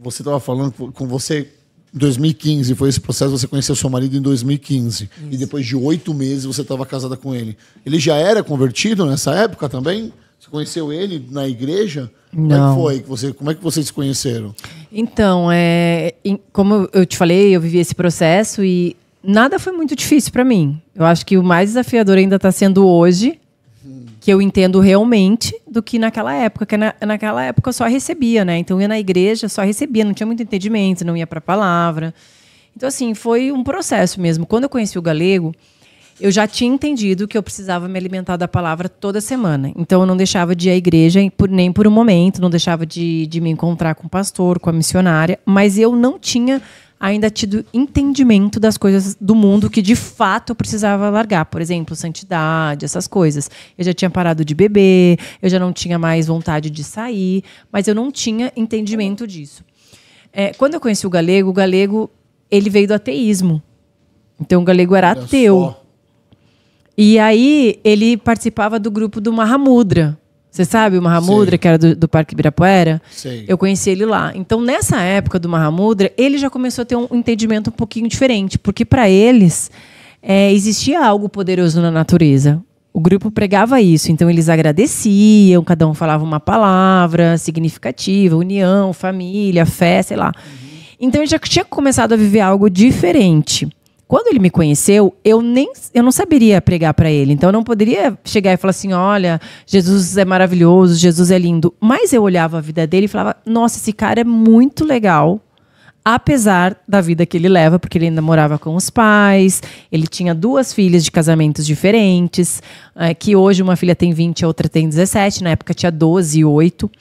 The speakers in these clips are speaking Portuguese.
você estava falando com você em 2015, foi esse processo, você conheceu seu marido em 2015. Isso. E depois de 8 meses você estava casada com ele. Ele já era convertido nessa época também? Você conheceu ele na igreja? Não. Como é que foi? Como é que vocês se conheceram? Então, como eu te falei, eu vivi esse processo e nada foi muito difícil para mim. Eu acho que o mais desafiador ainda está sendo hoje, que eu entendo realmente, do que naquela época. Que naquela época eu só recebia, né? Então eu ia na igreja, só recebia, não tinha muito entendimento, não ia para a palavra. Então, assim, foi um processo mesmo. Quando eu conheci o Galego, eu já tinha entendido que eu precisava me alimentar da palavra toda semana. Então eu não deixava de ir à igreja nem por um momento, não deixava de me encontrar com o pastor, com a missionária, mas eu não tinha ainda tido entendimento das coisas do mundo que de fato eu precisava largar. Por exemplo, santidade, essas coisas. Eu já tinha parado de beber, eu já não tinha mais vontade de sair, mas eu não tinha entendimento disso. Quando eu conheci o Galego, ele veio do ateísmo. Então o Galego era ateu. E aí ele participava do grupo do Mahamudra. Você sabe o Mahamudra, que era do Parque Ibirapuera? Sei. Eu conheci ele lá. Então, nessa época do Mahamudra, ele já começou a ter um entendimento um pouquinho diferente. Porque, para eles, existia algo poderoso na natureza. O grupo pregava isso. Então, eles agradeciam, cada um falava uma palavra significativa, união, família, fé, sei lá. Então, ele já tinha começado a viver algo diferente. Quando ele me conheceu, eu não saberia pregar para ele. Então, eu não poderia chegar e falar assim, olha, Jesus é maravilhoso, Jesus é lindo. Mas eu olhava a vida dele e falava, nossa, esse cara é muito legal, apesar da vida que ele leva, porque ele ainda morava com os pais, ele tinha 2 filhas de casamentos diferentes, que hoje uma filha tem 20, a outra tem 17, na época tinha 12 e 8.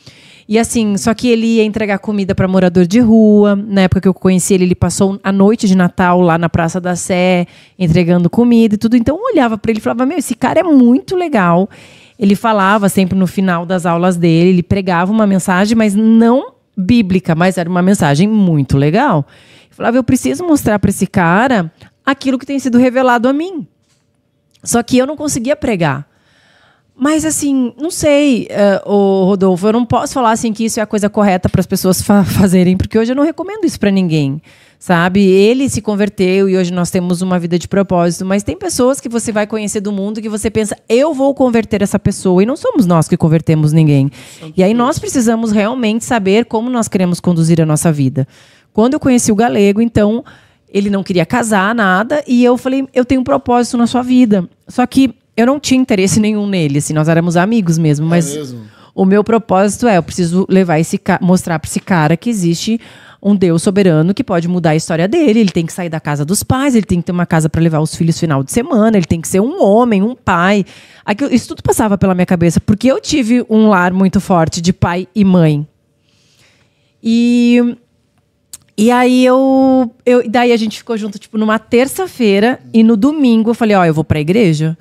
E assim, só que ele ia entregar comida para morador de rua. Na época que eu conheci ele passou a noite de Natal lá na Praça da Sé, entregando comida e tudo. Então eu olhava para ele e falava, esse cara é muito legal. Ele falava sempre no final das aulas dele, ele pregava uma mensagem, mas não bíblica, mas era uma mensagem muito legal. Eu falava, eu preciso mostrar para esse cara aquilo que tem sido revelado a mim. Só que eu não conseguia pregar. Mas, assim, não sei, Rodolfo, eu não posso falar assim, que isso é a coisa correta para as pessoas fazerem, porque hoje eu não recomendo isso para ninguém, sabe? Ele se converteu e hoje nós temos uma vida de propósito, mas tem pessoas que você vai conhecer do mundo que você pensa, eu vou converter essa pessoa, e não somos nós que convertemos ninguém. E aí nós precisamos realmente saber como nós queremos conduzir a nossa vida. Quando eu conheci o Galego, então, ele não queria casar, nada, e eu falei, eu tenho um propósito na sua vida. Só que eu não tinha interesse nenhum nele, assim, nós éramos amigos mesmo, mas o meu propósito eu preciso levar mostrar para esse cara que existe um Deus soberano que pode mudar a história dele, ele tem que sair da casa dos pais, ele tem que ter uma casa para levar os filhos final de semana, ele tem que ser um homem, um pai. Isso tudo passava pela minha cabeça, porque eu tive um lar muito forte de pai e mãe. E aí daí a gente ficou junto, tipo, numa terça-feira, e no domingo eu falei, eu vou pra igreja.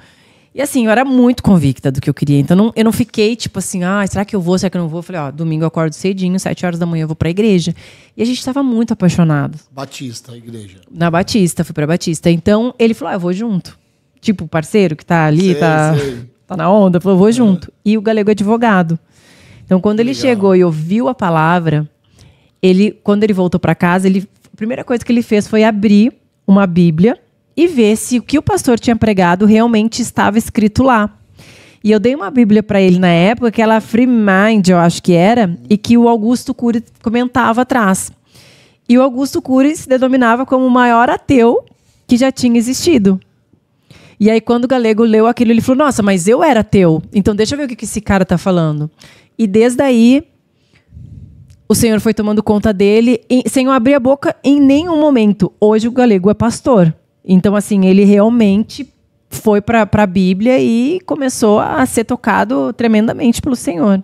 E assim, eu era muito convicta do que eu queria. Então eu não fiquei tipo assim, será que eu vou, será que eu não vou? Eu falei, domingo eu acordo cedinho, 7 horas da manhã eu vou pra igreja. E a gente estava muito apaixonado. Batista, a igreja. Na Batista, fui pra Batista. Então ele falou, eu vou junto. Tipo, o parceiro que tá ali, tá na onda, falou, eu vou junto. E o Galego é advogado. Então quando ele chegou e ouviu a palavra, quando ele voltou pra casa, a primeira coisa que ele fez foi abrir uma Bíblia e ver se o que o pastor tinha pregado realmente estava escrito lá. E eu dei uma Bíblia para ele na época, que era Free Mind, eu acho que era, e que o Augusto Cury comentava atrás. E o Augusto Cury se denominava como o maior ateu que já tinha existido. E aí, quando o Galego leu aquilo, ele falou, nossa, mas eu era ateu, então deixa eu ver o que esse cara está falando. E desde aí, o Senhor foi tomando conta dele, sem eu abrir a boca em nenhum momento. Hoje o Galego é pastor. Então, assim, ele realmente foi para a Bíblia e começou a ser tocado tremendamente pelo Senhor.